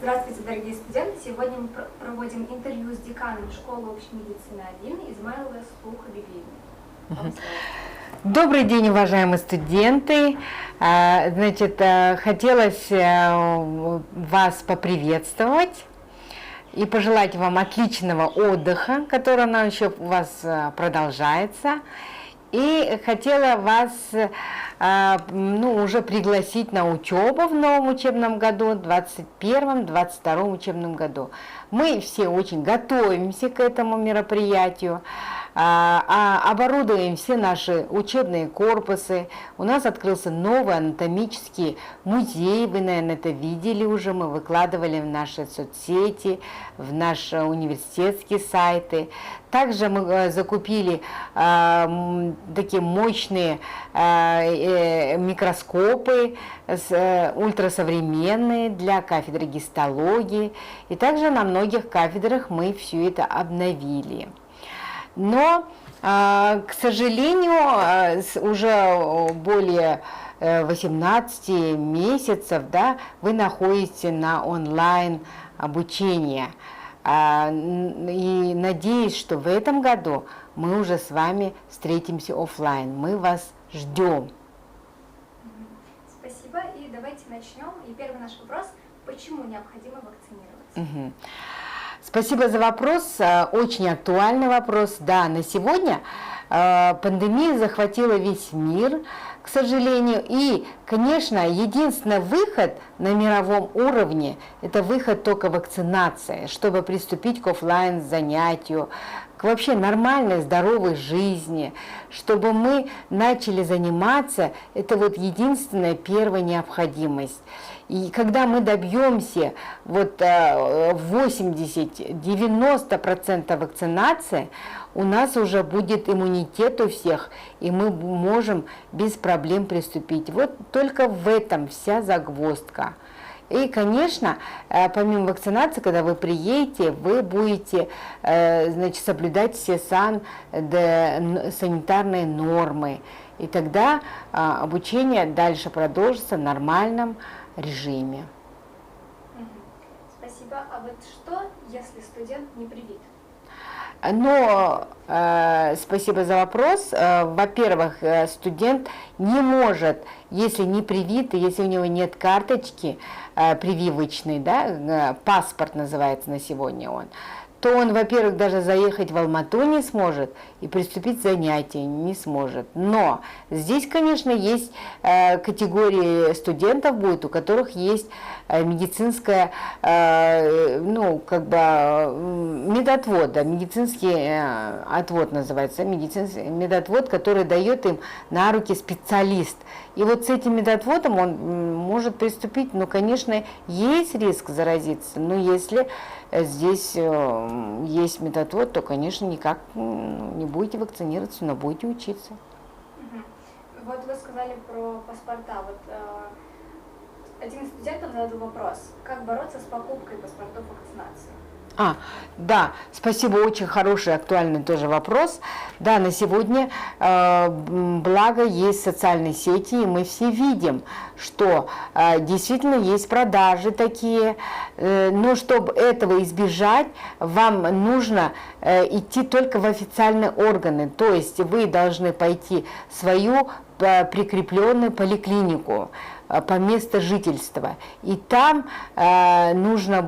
Здравствуйте, дорогие студенты! Сегодня мы проводим интервью с деканом школы общей медицины 1 Измайловой Асулу Хабибиевной. Добрый день, уважаемые студенты! Значит, хотелось вас поприветствовать и пожелать вам отличного отдыха, который нам еще у вас продолжается. И хотела вас уже пригласить на учебу в новом учебном году, 2021-2022 учебном году. Мы все очень готовимся к этому мероприятию, оборудуем все наши учебные корпусы. У нас открылся новый анатомический музей, вы, наверное, это видели уже, мы выкладывали в наши соцсети, в наши университетские сайты. Также мы закупили такие мощные микроскопы ультрасовременные для кафедры гистологии. И также на многих кафедрах мы все это обновили. Но, к сожалению, уже более 18 месяцев, да, вы находитесь на онлайн обучении. И надеюсь, что в этом году мы уже с вами встретимся офлайн. Мы вас ждем. Спасибо. И давайте начнем. И первый наш вопрос. Почему необходимо вакцинироваться? Спасибо за вопрос. Очень актуальный вопрос. Да, на сегодня пандемия захватила весь мир, к сожалению. И, конечно, единственный выход на мировом уровне – это выход только вакцинация, чтобы приступить к офлайн занятию, к вообще нормальной, здоровой жизни, чтобы мы начали заниматься. Это вот единственная первая необходимость. И когда мы добьемся вот 80-90% вакцинации, у нас уже будет иммунитет у всех, и мы можем без проблем приступить. Вот только в этом вся загвоздка. И, конечно, помимо вакцинации, когда вы приедете, вы будете соблюдать все санитарные нормы. И тогда обучение дальше продолжится в нормальном режиме. Спасибо. А вот что, если студент не привит? Но, спасибо за вопрос. Во-первых, студент не может, если не привит, если у него нет карточки прививочной, да, паспорт называется на сегодня он, то он, во-первых, даже заехать в Алмату не сможет и приступить к занятиям не сможет. Но здесь, конечно, есть категории студентов будет, у которых есть медицинская, медотвод, да, медицинский отвод называется, медицинский медотвод, который дает им на руки специалист. И вот с этим медотводом он может приступить, но, конечно, есть риск заразиться, но если здесь есть медотвод, то, конечно, никак не будете вакцинироваться, но будете учиться. Вот вы сказали про паспорта. Вот один из студентов задал вопрос, как бороться с покупкой паспортов вакцинации? Да, спасибо, очень хороший, актуальный тоже вопрос. Да, на сегодня, благо, есть социальные сети, и мы все видим, что действительно есть продажи такие, но чтобы этого избежать, вам нужно идти только в официальные органы, то есть вы должны пойти в свою прикрепленную поликлинику по месту жительства. И там нужно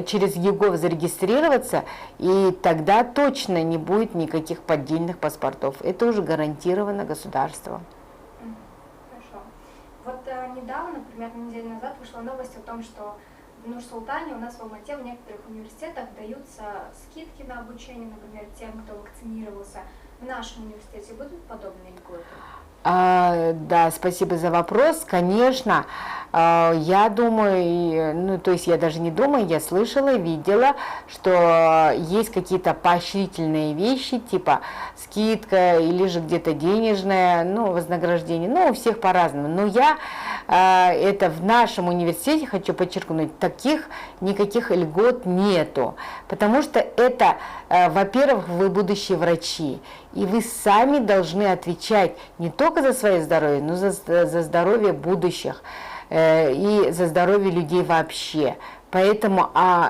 через ЕГОВ зарегистрироваться, и тогда точно не будет никаких поддельных паспортов. Это уже гарантировано государством. Хорошо. Вот недавно, примерно неделю назад, вышла новость о том, что в Нур-Султане, у нас в Алмате, в некоторых университетах даются скидки на обучение, например, тем, кто вакцинировался. В нашем университете будут подобные льготы? Да, спасибо за вопрос. Конечно, я думаю, я даже не думаю, я слышала, видела, что есть какие-то поощрительные вещи, типа скидка или же где-то денежное, вознаграждение, у всех по-разному. Но я это в нашем университете, хочу подчеркнуть, таких никаких льгот нету, потому что это, во-первых, вы будущие врачи, и вы сами должны отвечать не только за свое здоровье, но за здоровье будущих. и за здоровье людей вообще. Поэтому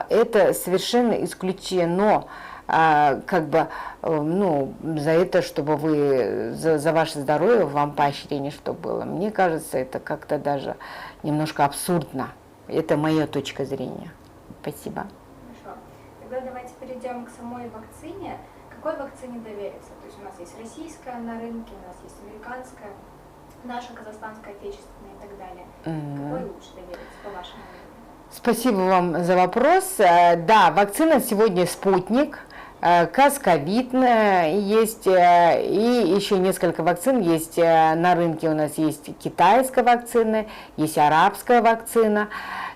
это совершенно исключено. Как бы, ну, за это, чтобы вы, за ваше здоровье, вам поощрение, что было. Мне кажется, это как-то даже немножко абсурдно. Это моя точка зрения. Спасибо. Хорошо. Тогда давайте перейдем к самой вакцине. Какой вакцине довериться? То есть у нас есть российская на рынке, у нас есть американская, наша казахстанская, отечественная и так далее. Какой лучше довериться, по вашему мнению? Спасибо вам за вопрос. Да, вакцина сегодня «Спутник», Казковид есть, и еще несколько вакцин есть на рынке. У нас есть китайская вакцина, есть арабская вакцина.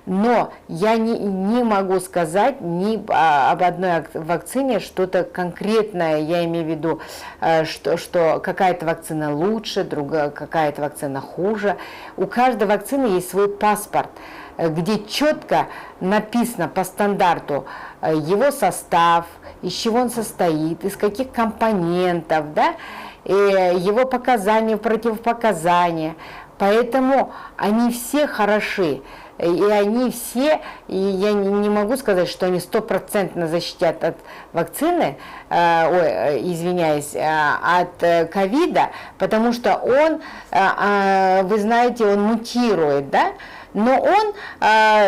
Но я не могу сказать об одной вакцине что-то конкретное. Я имею в виду, что какая-то вакцина лучше, другая какая-то вакцина хуже. У каждой вакцины есть свой паспорт, где четко написано по стандарту его состав, из чего он состоит, из каких компонентов, да, и его показания, противопоказания. Поэтому они все хороши. И они все, и я не могу сказать, что они 100% защитят от вакцины, от ковида, потому что он, вы знаете, он мутирует, да, но он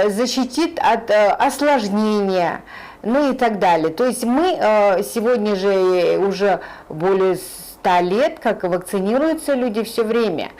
защитит от осложнения, ну и так далее. То есть мы сегодня же уже более 100 лет, как вакцинируются люди все время.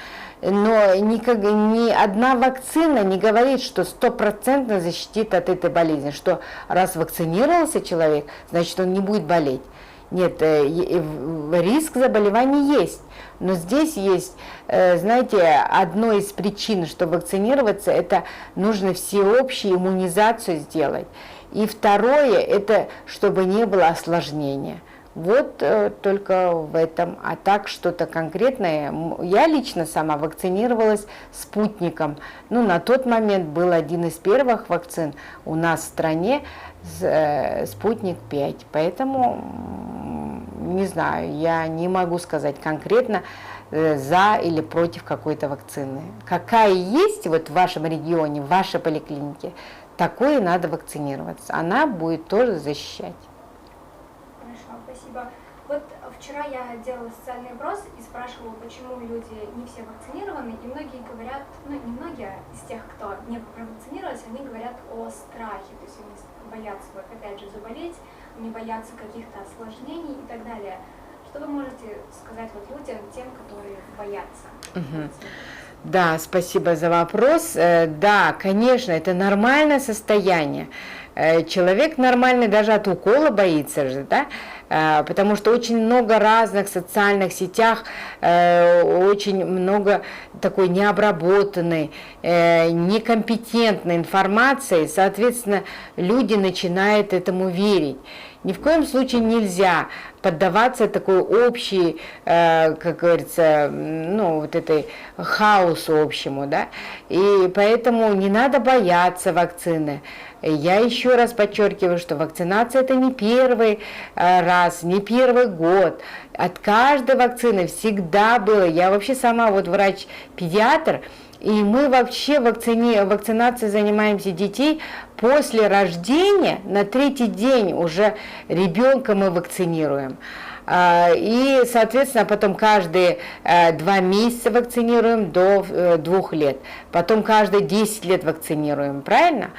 Но ни одна вакцина не говорит, что 100% защитит от этой болезни, что раз вакцинировался человек, значит он не будет болеть. Нет, риск заболевания есть, но здесь есть, знаете, одной из причин, что вакцинироваться, это нужно всеобщую иммунизацию сделать. И второе, это чтобы не было осложнения. Вот только в этом. А так что-то конкретное. Я лично сама вакцинировалась «Спутником». Ну, на тот момент был один из первых вакцин у нас в стране, «Спутник-5». Поэтому, не знаю, я не могу сказать конкретно за или против какой-то вакцины. Какая есть вот в вашем регионе, в вашей поликлинике, такой и надо вакцинироваться. Она будет тоже защищать. Спасибо. Вот вчера я делала социальный опрос и спрашивала, почему люди не все вакцинированы, и многие говорят, ну не многие из тех, кто не провакцинировались, они говорят о страхе, то есть они боятся, вот, опять же, заболеть, они боятся каких-то осложнений и так далее. Что вы можете сказать вот людям, тем, которые боятся? Да, спасибо за вопрос. Да, конечно, это нормальное состояние. Человек нормальный даже от укола боится же, да? Потому что очень много разных социальных сетях, очень много такой необработанной, некомпетентной информации, соответственно, люди начинают этому верить. Ни в коем случае нельзя поддаваться такой общей, как говорится, ну, вот этой хаосу общему, да, и поэтому не надо бояться вакцины. Я еще раз подчеркиваю, что вакцинация это не первый раз, не первый год. От каждой вакцины всегда было. Я вообще сама вот врач-педиатр, и мы вообще вакцинацией занимаемся детей после рождения, на 3-й день уже ребенка мы вакцинируем. И, соответственно, потом каждые 2 месяца вакцинируем до 2 лет. Потом каждые 10 лет вакцинируем, правильно?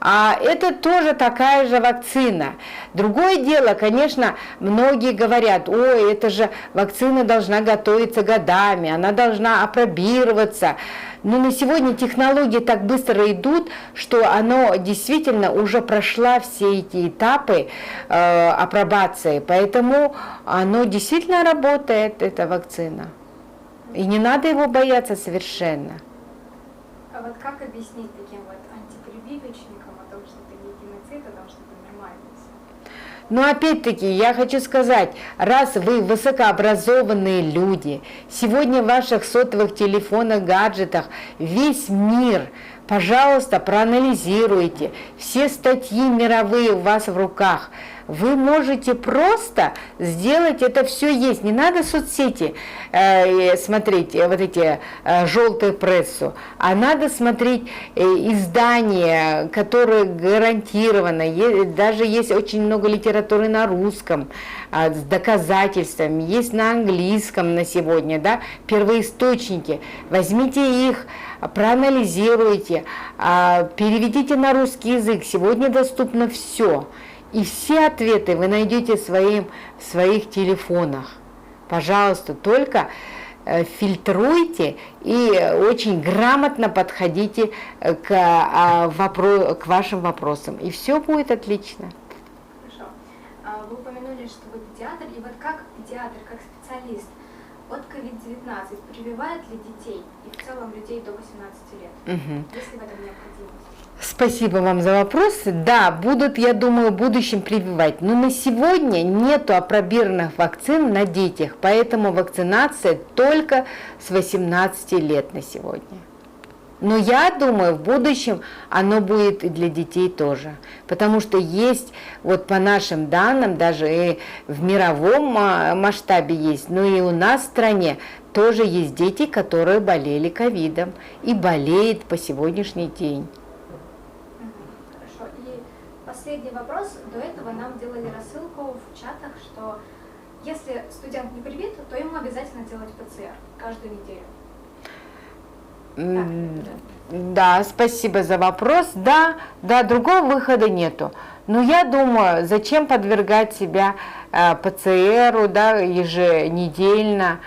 А это тоже такая же вакцина. Другое дело, конечно, многие говорят, ой, это же вакцина должна готовиться годами, она должна апробироваться. Но на сегодня технологии так быстро идут, что оно действительно уже прошла все эти этапы апробации. Поэтому оно действительно работает, эта вакцина. И не надо его бояться совершенно. А вот как объяснить таким вот антипрививочникам о том, что это не геноцид, о том, что это нормально? Но опять-таки я хочу сказать, раз вы высокообразованные люди, сегодня в ваших сотовых телефонах, гаджетах весь мир Пожалуйста, проанализируйте. Все статьи мировые у вас в руках. Вы можете просто сделать, это все есть. Не надо соцсети смотреть, вот эти желтые прессу, а надо смотреть издания, которые гарантированы. Даже есть очень много литературы на русском с доказательствами, есть на английском на сегодня, да, первоисточники. Возьмите их, проанализируйте, переведите на русский язык. Сегодня доступно все. И все ответы вы найдете в своих телефонах. Пожалуйста, только фильтруйте и очень грамотно подходите к вашим вопросам. И все будет отлично. Хорошо. Вы упомянули, что вы педиатр. И вот как педиатр, как специалист, от COVID-19 прививает ли детей и в целом людей до 18 лет? Есть ли в этом необходимость? Спасибо вам за вопрос. Да, будут, я думаю, в будущем прививать. Но на сегодня нету апробированных вакцин на детях, поэтому вакцинация только с 18 лет на сегодня. Но я думаю, в будущем оно будет и для детей тоже. Потому что есть, вот по нашим данным, даже и в мировом масштабе есть, но и у нас в стране тоже есть дети, которые болели ковидом и болеют по сегодняшний день. Последний вопрос. До этого нам делали рассылку в чатах, что если студент не привит, то ему обязательно делать ПЦР каждую неделю. Да, спасибо за вопрос. Да, другого выхода нету. Но я думаю, зачем подвергать себя ПЦРу, да, еженедельно?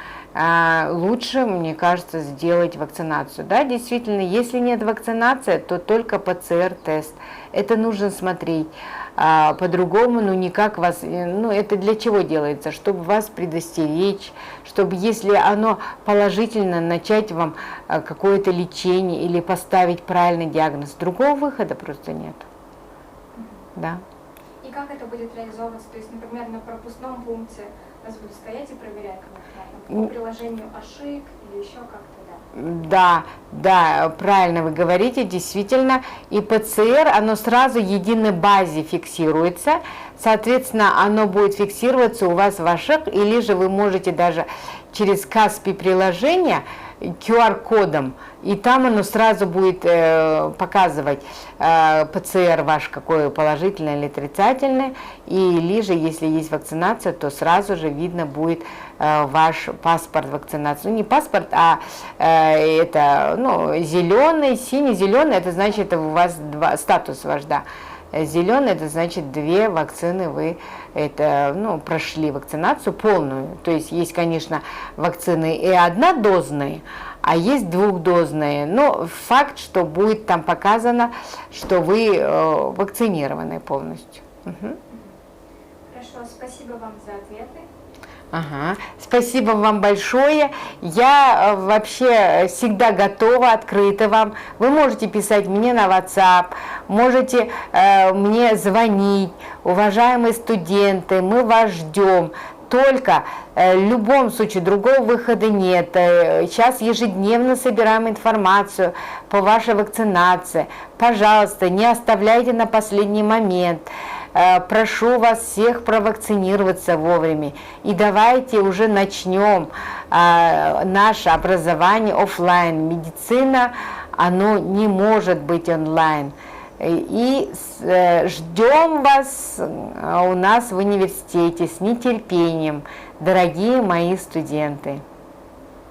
Лучше, мне кажется, сделать вакцинацию. Да, действительно, если нет вакцинации, то только ПЦР-тест. Это нужно смотреть. По-другому, никак вас, это для чего делается? Чтобы вас предостеречь, чтобы, если оно положительно, начать вам какое-то лечение или поставить правильный диагноз. Другого выхода просто нет. Да. И как это будет реализовываться? То есть, например, на пропускном пункте вас будут стоять и проверять, по приложению ошибок или еще как-то, да? Да, правильно вы говорите, действительно. И ПЦР, оно сразу в единой базе фиксируется. Соответственно, оно будет фиксироваться у вас в ошибках, или же вы можете даже через Каспи приложение QR-кодом, и там оно сразу будет показывать ПЦР ваш, какой положительный или отрицательный, или же, если есть вакцинация, то сразу же видно будет ваш паспорт вакцинации. Не паспорт, а это, зеленый, синий-зеленый, это значит, у вас статус ваш, да. Зеленый, это значит 2 вакцины вы прошли вакцинацию полную. То есть есть, конечно, вакцины и однодозные, а есть 2-дозные. Но факт, что будет там показано, что вы вакцинированы полностью. Хорошо, спасибо вам за ответы. Ага. Спасибо вам большое. Я вообще всегда готова, открыта вам. Вы можете писать мне на WhatsApp, можете мне звонить. Уважаемые студенты, мы вас ждем. Только в любом случае другого выхода нет. Сейчас ежедневно собираем информацию по вашей вакцинации. Пожалуйста, не оставляйте на последний момент. Прошу вас всех провакцинироваться вовремя. И давайте уже начнем наше образование офлайн. Медицина, оно не может быть онлайн. И ждем вас у нас в университете с нетерпением, дорогие мои студенты.